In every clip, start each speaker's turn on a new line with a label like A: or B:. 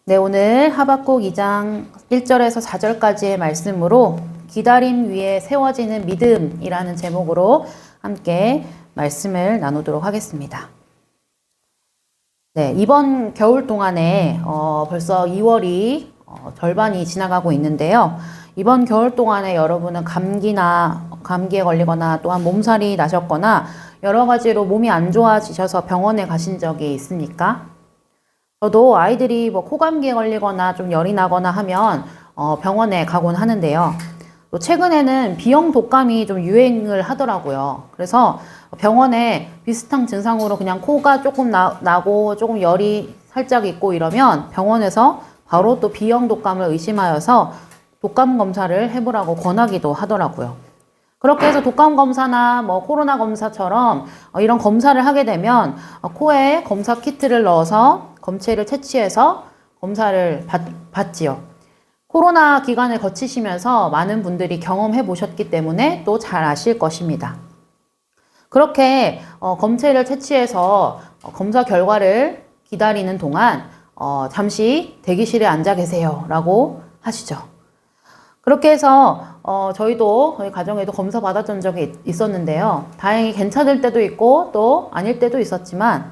A: 네, 오늘 하박국 2장 1절에서 4절까지의 말씀으로 기다림 위에 세워지는 믿음이라는 제목으로 함께 말씀을 나누도록 하겠습니다. 네, 이번 겨울 동안에 벌써 2월이 절반이 지나가고 있는데요. 이번 겨울 동안에 여러분은 감기에 걸리거나 또한 몸살이 나셨거나 여러 가지로 몸이 안 좋아지셔서 병원에 가신 적이 있습니까? 저도 아이들이 코감기에 걸리거나 좀 열이 나거나 하면 병원에 가곤 하는데요. 또 최근에는 B형 독감이 좀 유행을 하더라고요. 그래서 병원에 비슷한 증상으로 그냥 코가 조금 나고 조금 열이 살짝 있고 이러면 병원에서 바로 또 B형 독감을 의심하여서 독감 검사를 해보라고 권하기도 하더라고요. 그렇게 해서 독감 검사나 코로나 검사처럼 이런 검사를 하게 되면 코에 검사 키트를 넣어서 검체를 채취해서 검사를 받지요. 코로나 기간을 거치시면서 많은 분들이 경험해 보셨기 때문에 또 잘 아실 것입니다. 그렇게 검체를 채취해서 검사 결과를 기다리는 동안 잠시 대기실에 앉아 계세요 라고 하시죠. 그렇게 해서 저희도 저희 가정에도 검사 받았던 적이 있었는데요. 다행히 괜찮을 때도 있고 또 아닐 때도 있었지만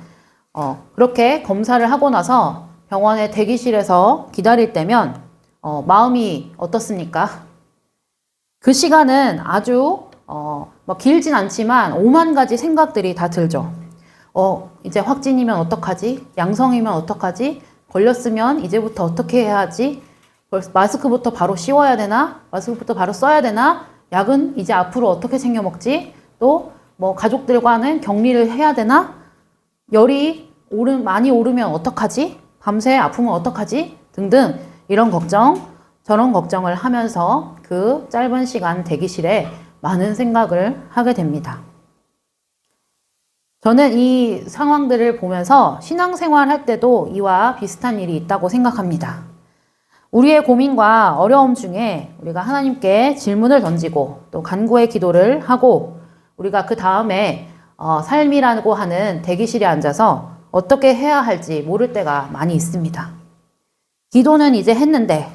A: 그렇게 검사를 하고 나서 병원의 대기실에서 기다릴 때면 마음이 어떻습니까? 그 시간은 아주 길진 않지만 5만 가지 생각들이 다 들죠. 이제 확진이면 어떡하지? 양성이면 어떡하지? 걸렸으면 이제부터 어떻게 해야 하지? 마스크부터 바로 씌워야 되나? 마스크부터 바로 써야 되나? 약은 이제 앞으로 어떻게 챙겨 먹지? 또 가족들과는 격리를 해야 되나? 열이 많이 오르면 어떡하지? 밤새 아프면 어떡하지? 등등 이런 걱정, 저런 걱정을 하면서 그 짧은 시간 대기실에 많은 생각을 하게 됩니다. 저는 이 상황들을 보면서 신앙생활 할 때도 이와 비슷한 일이 있다고 생각합니다. 우리의 고민과 어려움 중에 우리가 하나님께 질문을 던지고 또 간구의 기도를 하고 우리가 그 다음에 삶이라고 하는 대기실에 앉아서 어떻게 해야 할지 모를 때가 많이 있습니다. 기도는 이제 했는데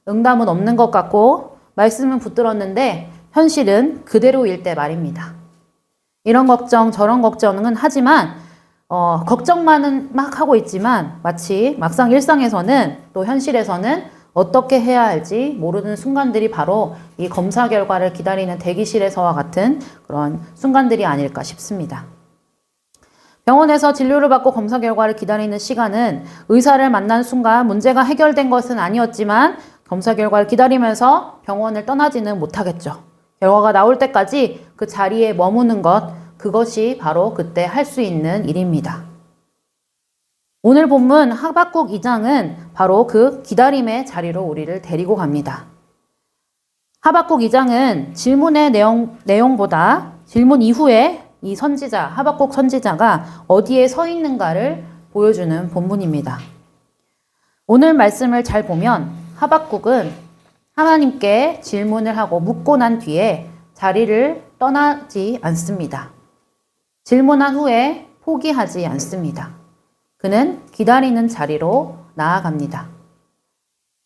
A: 응답은 없는 것 같고 말씀은 붙들었는데 현실은 그대로일 때 말입니다. 이런 걱정 저런 걱정은 하지만 걱정만은 막 하고 있지만 마치 막상 일상에서는 또 현실에서는 어떻게 해야 할지 모르는 순간들이 바로 이 검사 결과를 기다리는 대기실에서와 같은 그런 순간들이 아닐까 싶습니다. 병원에서 진료를 받고 검사 결과를 기다리는 시간은 의사를 만난 순간 문제가 해결된 것은 아니었지만 검사 결과를 기다리면서 병원을 떠나지는 못하겠죠. 결과가 나올 때까지 그 자리에 머무는 것, 그것이 바로 그때 할 수 있는 일입니다. 오늘 본문 하박국 2장은 바로 그 기다림의 자리로 우리를 데리고 갑니다. 하박국 2장은 질문의 내용보다 질문 이후에 이 선지자, 하박국 선지자가 어디에 서 있는가를 보여주는 본문입니다. 오늘 말씀을 잘 보면 하박국은 하나님께 질문을 하고 묻고 난 뒤에 자리를 떠나지 않습니다. 질문한 후에 포기하지 않습니다. 그는 기다리는 자리로 나아갑니다.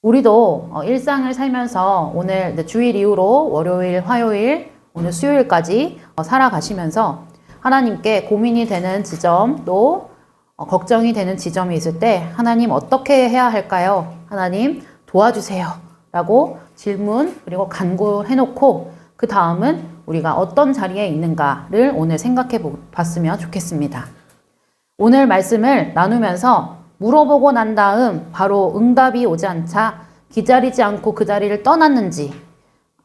A: 우리도 일상을 살면서 오늘 주일 이후로 월요일, 화요일, 오늘 수요일까지 살아가시면서 하나님께 고민이 되는 지점 또 걱정이 되는 지점이 있을 때 하나님 어떻게 해야 할까요? 하나님 도와주세요 라고 질문 그리고 간구해놓고 그 다음은 우리가 어떤 자리에 있는가를 오늘 생각해 봤으면 좋겠습니다. 오늘 말씀을 나누면서 물어보고 난 다음 바로 응답이 오지 않자 기다리지 않고 그 자리를 떠났는지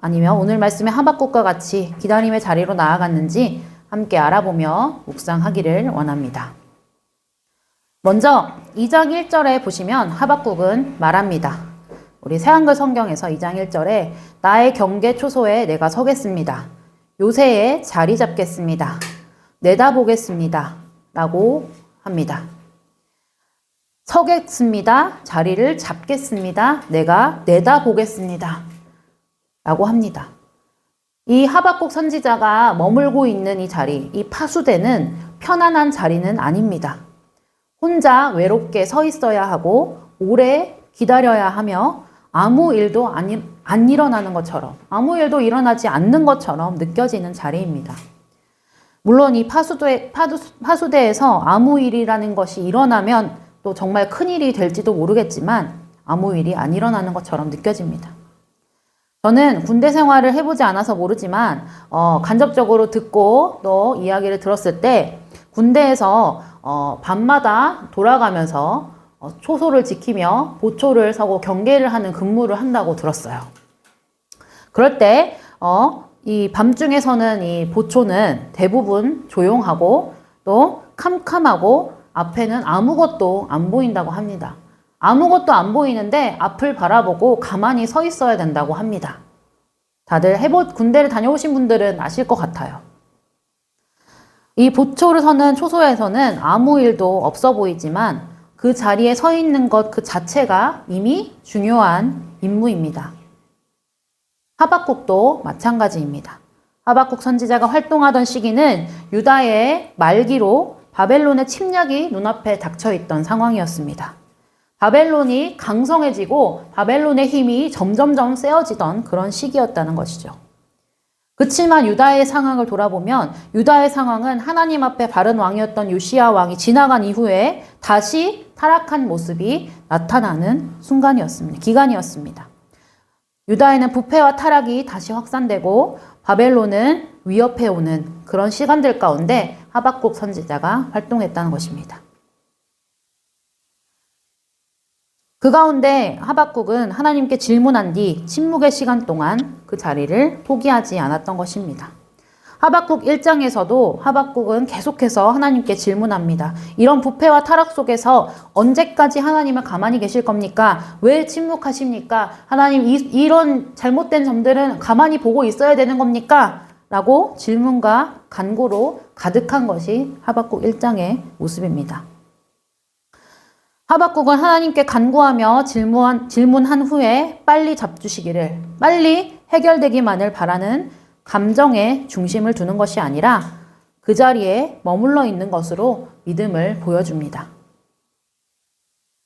A: 아니면 오늘 말씀의 하박국과 같이 기다림의 자리로 나아갔는지 함께 알아보며 묵상하기를 원합니다. 먼저 2장 1절에 보시면 하박국은 말합니다. 우리 새한글 성경에서 2장 1절에 나의 경계 초소에 내가 서겠습니다. 요새에 자리 잡겠습니다. 내다보겠습니다. 라고 합니다. 서겠습니다. 자리를 잡겠습니다. 내가 내다보겠습니다. 라고 합니다. 이 하박국 선지자가 머물고 있는 이 자리, 이 파수대는 편안한 자리는 아닙니다. 혼자 외롭게 서 있어야 하고 오래 기다려야 하며 아무 일도 안 일어나는 것처럼, 아무 일도 일어나지 않는 것처럼 느껴지는 자리입니다. 물론 이 파수대에서 아무 일이라는 것이 일어나면 또 정말 큰일이 될지도 모르겠지만 아무 일이 안 일어나는 것처럼 느껴집니다. 저는 군대 생활을 해보지 않아서 모르지만 간접적으로 듣고 또 이야기를 들었을 때 군대에서 밤마다 돌아가면서 초소를 지키며 보초를 서고 경계를 하는 근무를 한다고 들었어요. 그럴 때 이 밤중에 서는 이 보초는 대부분 조용하고 또 캄캄하고 앞에는 아무것도 안 보인다고 합니다. 아무것도 안 보이는데 앞을 바라보고 가만히 서 있어야 된다고 합니다. 다들 군대를 다녀오신 분들은 아실 것 같아요. 이 보초를 서는 초소에서는 아무 일도 없어 보이지만 그 자리에 서 있는 것 그 자체가 이미 중요한 임무입니다. 하박국도 마찬가지입니다. 하박국 선지자가 활동하던 시기는 유다의 말기로 바벨론의 침략이 눈앞에 닥쳐 있던 상황이었습니다. 바벨론이 강성해지고 바벨론의 힘이 점점점 세어지던 그런 시기였다는 것이죠. 그치만 유다의 상황을 돌아보면 유다의 상황은 하나님 앞에 바른 왕이었던 요시야 왕이 지나간 이후에 다시 타락한 모습이 나타나는 기간이었습니다. 유다에는 부패와 타락이 다시 확산되고 바벨론은 위협해오는 그런 시간들 가운데 하박국 선지자가 활동했다는 것입니다. 그 가운데 하박국은 하나님께 질문한 뒤 침묵의 시간 동안 그 자리를 포기하지 않았던 것입니다. 하박국 1장에서도 하박국은 계속해서 하나님께 질문합니다. 이런 부패와 타락 속에서 언제까지 하나님은 가만히 계실 겁니까? 왜 침묵하십니까? 하나님 이런 잘못된 점들은 가만히 보고 있어야 되는 겁니까? 라고 질문과 간구로 가득한 것이 하박국 1장의 모습입니다. 하박국은 하나님께 간구하며 질문한 후에 빨리 잡주시기를, 빨리 해결되기만을 바라는 감정에 중심을 두는 것이 아니라 그 자리에 머물러 있는 것으로 믿음을 보여줍니다.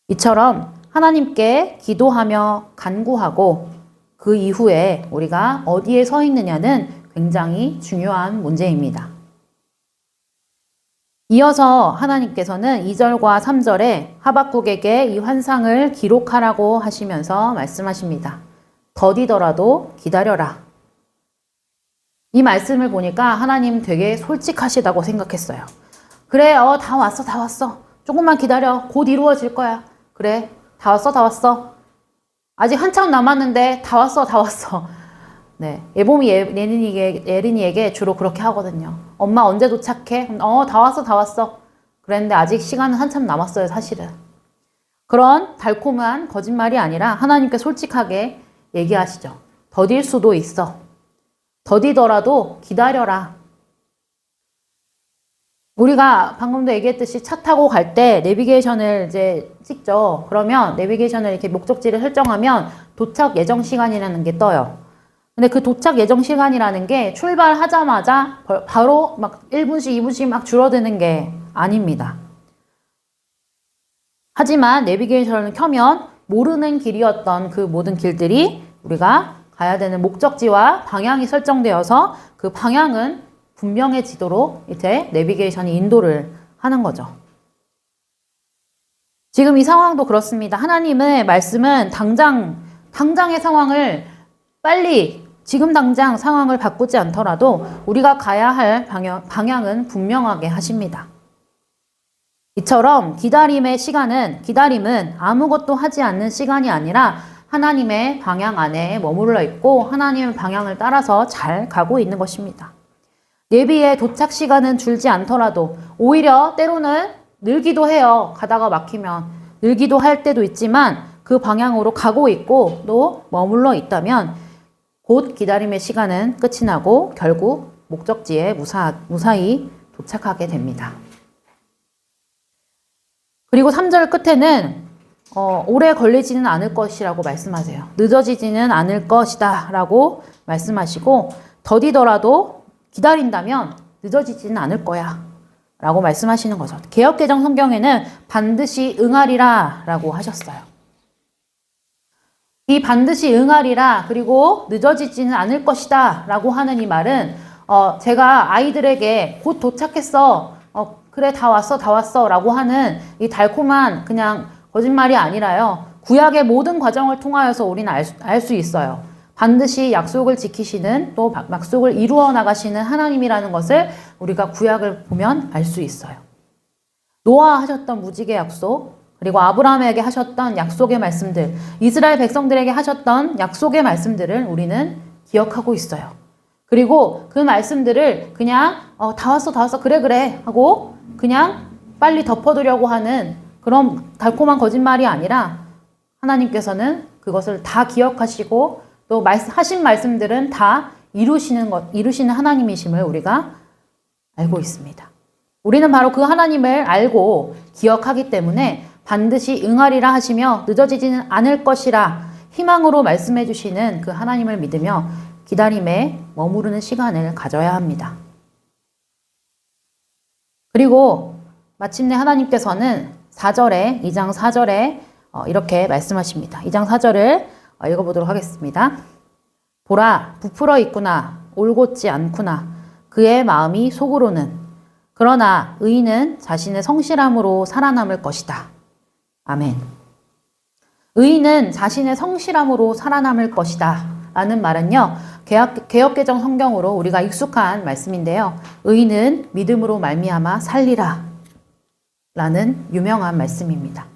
A: 이처럼 하나님께 기도하며 간구하고 그 이후에 우리가 어디에 서 있느냐는 굉장히 중요한 문제입니다. 이어서 하나님께서는 2절과 3절에 하박국에게 이 환상을 기록하라고 하시면서 말씀하십니다. 더디더라도 기다려라. 이 말씀을 보니까 하나님 되게 솔직하시다고 생각했어요. 그래, 다 왔어. 조금만 기다려. 곧 이루어질 거야. 그래, 다 왔어. 아직 한참 남았는데 다 왔어. 네, 예봄이 예린이에게 주로 그렇게 하거든요. 엄마 언제 도착해? 다 왔어. 그랬는데 아직 시간은 한참 남았어요, 사실은. 그런 달콤한 거짓말이 아니라 하나님께 솔직하게 얘기하시죠. 더딜 수도 있어. 더디더라도 기다려라. 우리가 방금도 얘기했듯이 차 타고 갈 때 내비게이션을 이제 찍죠. 그러면 내비게이션을 이렇게 목적지를 설정하면 도착 예정 시간이라는 게 떠요. 근데 그 도착 예정 시간이라는 게 출발하자마자 바로 막 1분씩 2분씩 막 줄어드는 게 아닙니다. 하지만 내비게이션을 켜면 모르는 길이었던 그 모든 길들이 우리가 가야 되는 목적지와 방향이 설정되어서 그 방향은 분명해지도록 이제 내비게이션이 인도를 하는 거죠. 지금 이 상황도 그렇습니다. 하나님의 말씀은 당장의 상황을 빨리 지금 당장 상황을 바꾸지 않더라도 우리가 가야 할 방향은 분명하게 하십니다. 이처럼 기다림은 아무것도 하지 않는 시간이 아니라 하나님의 방향 안에 머물러 있고 하나님의 방향을 따라서 잘 가고 있는 것입니다. 예비의 도착 시간은 줄지 않더라도 오히려 때로는 늘기도 해요. 가다가 막히면 늘기도 할 때도 있지만 그 방향으로 가고 있고 또 머물러 있다면 곧 기다림의 시간은 끝이 나고 결국 목적지에 무사히 도착하게 됩니다. 그리고 3절 끝에는 오래 걸리지는 않을 것이라고 말씀하세요. 늦어지지는 않을 것이다 라고 말씀하시고 더디더라도 기다린다면 늦어지지는 않을 거야 라고 말씀하시는 거죠. 개역개정 성경에는 반드시 응하리라 라고 하셨어요. 이 반드시 응하리라 그리고 늦어지지는 않을 것이다 라고 하는 이 말은 제가 아이들에게 곧 도착했어 그래 다 왔어 라고 하는 이 달콤한 그냥 거짓말이 아니라요. 구약의 모든 과정을 통하여서 우리는 알 수 있어요. 반드시 약속을 지키시는 또 약속을 이루어 나가시는 하나님이라는 것을 우리가 구약을 보면 알 수 있어요. 노아 하셨던 무지개 약속, 그리고 아브라함에게 하셨던 약속의 말씀들, 이스라엘 백성들에게 하셨던 약속의 말씀들을 우리는 기억하고 있어요. 그리고 그 말씀들을 그냥 다 왔어 그래 하고 그냥 빨리 덮어두려고 하는 그런 달콤한 거짓말이 아니라 하나님께서는 그것을 다 기억하시고 또 하신 말씀들은 다 이루시는 하나님이심을 우리가 알고 있습니다. 우리는 바로 그 하나님을 알고 기억하기 때문에 반드시 응하리라 하시며 늦어지지는 않을 것이라 희망으로 말씀해 주시는 그 하나님을 믿으며 기다림에 머무르는 시간을 가져야 합니다. 그리고 마침내 하나님께서는 2장 4절에 이렇게 말씀하십니다. 2장 4절을 읽어보도록 하겠습니다. 보라, 부풀어 있구나, 올곧지 않구나. 그의 마음이 속으로는. 그러나 의인은 자신의 성실함으로 살아남을 것이다. 아멘. 의인은 자신의 성실함으로 살아남을 것이다. 라는 말은요, 개역개정 성경으로 우리가 익숙한 말씀인데요. 의인은 믿음으로 말미암아 살리라. 라는 유명한 말씀입니다.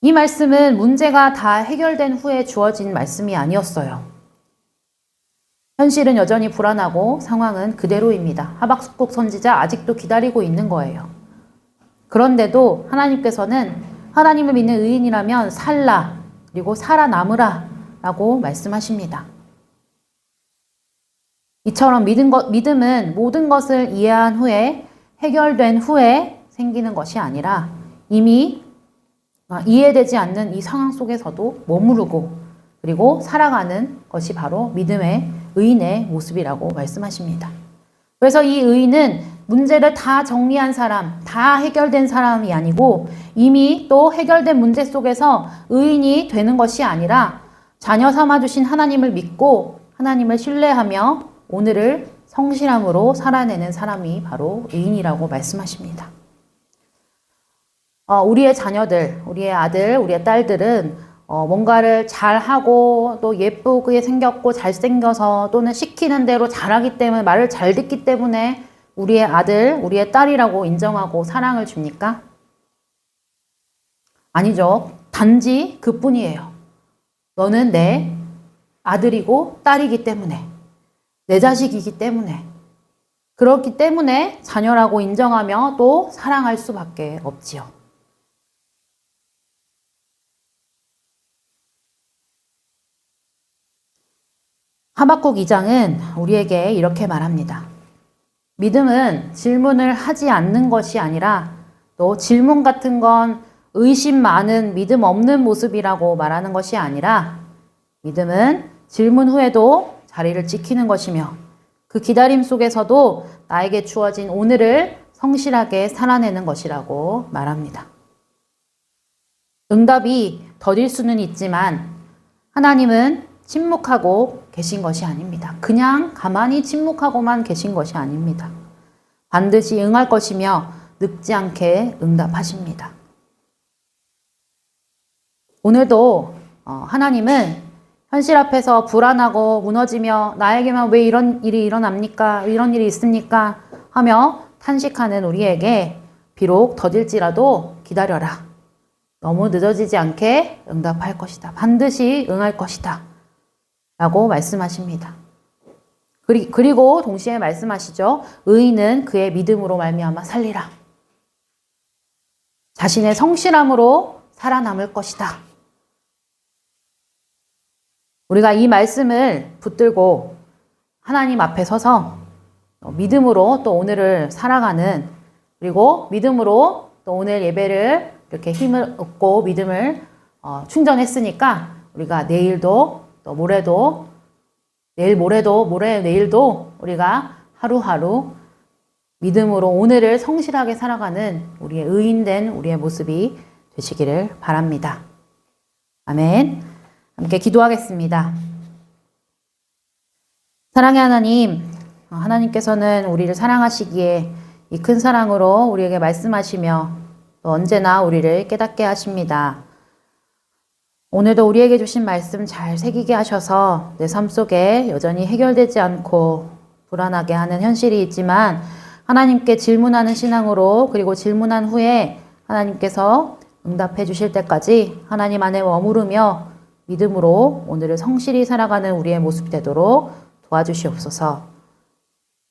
A: 이 말씀은 문제가 다 해결된 후에 주어진 말씀이 아니었어요. 현실은 여전히 불안하고 상황은 그대로입니다. 하박국 선지자 아직도 기다리고 있는 거예요. 그런데도 하나님께서는 하나님을 믿는 의인이라면 살라, 그리고 살아남으라 라고 말씀하십니다. 이처럼 믿음은 모든 것을 이해한 후에 해결된 후에 생기는 것이 아니라 이미 이해되지 않는 이 상황 속에서도 머무르고 그리고 살아가는 것이 바로 믿음의 의인의 모습이라고 말씀하십니다. 그래서 이 의인은 문제를 다 정리한 사람, 다 해결된 사람이 아니고 이미 또 해결된 문제 속에서 의인이 되는 것이 아니라 자녀 삼아주신 하나님을 믿고 하나님을 신뢰하며 오늘을 성실함으로 살아내는 사람이 바로 의인이라고 말씀하십니다. 우리의 자녀들, 우리의 아들, 우리의 딸들은 뭔가를 잘하고 또 예쁘게 생겼고 잘생겨서 또는 시키는 대로 잘하기 때문에 말을 잘 듣기 때문에 우리의 아들, 우리의 딸이라고 인정하고 사랑을 줍니까? 아니죠. 단지 그뿐이에요. 너는 내 아들이고 딸이기 때문에, 내 자식이기 때문에, 그렇기 때문에 자녀라고 인정하며 또 사랑할 수밖에 없지요. 하박국 2장은 우리에게 이렇게 말합니다. 믿음은 질문을 하지 않는 것이 아니라 또 질문 같은 건 의심 많은 믿음 없는 모습이라고 말하는 것이 아니라 믿음은 질문 후에도 자리를 지키는 것이며 그 기다림 속에서도 나에게 주어진 오늘을 성실하게 살아내는 것이라고 말합니다. 응답이 더딜 수는 있지만 하나님은 침묵하고 계신 것이 아닙니다. 그냥 가만히 침묵하고만 계신 것이 아닙니다. 반드시 응할 것이며 늙지 않게 응답하십니다. 오늘도 하나님은 현실 앞에서 불안하고 무너지며 나에게만 왜 이런 일이 일어납니까? 이런 일이 있습니까? 하며 탄식하는 우리에게 비록 더딜지라도 기다려라. 너무 늦어지지 않게 응답할 것이다. 반드시 응할 것이다. 라고 말씀하십니다. 그리고 동시에 말씀하시죠. 의인은 그의 믿음으로 말미암아 살리라. 자신의 성실함으로 살아남을 것이다. 우리가 이 말씀을 붙들고 하나님 앞에 서서 믿음으로 또 오늘을 살아가는, 그리고 믿음으로 또 오늘 예배를 이렇게 힘을 얻고 믿음을 충전했으니까 우리가 내일도 또 모레도, 내일 모레도, 내일도 우리가 하루하루 믿음으로 오늘을 성실하게 살아가는 우리의 의인된 우리의 모습이 되시기를 바랍니다. 아멘. 함께 기도하겠습니다. 사랑의 하나님, 하나님께서는 우리를 사랑하시기에 이 큰 사랑으로 우리에게 말씀하시며 또 언제나 우리를 깨닫게 하십니다. 오늘도 우리에게 주신 말씀 잘 새기게 하셔서 내 삶 속에 여전히 해결되지 않고 불안하게 하는 현실이 있지만 하나님께 질문하는 신앙으로 그리고 질문한 후에 하나님께서 응답해 주실 때까지 하나님 안에 머무르며 믿음으로 오늘을 성실히 살아가는 우리의 모습 되도록 도와주시옵소서.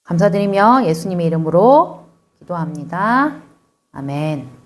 A: 감사드리며 예수님의 이름으로 기도합니다. 아멘.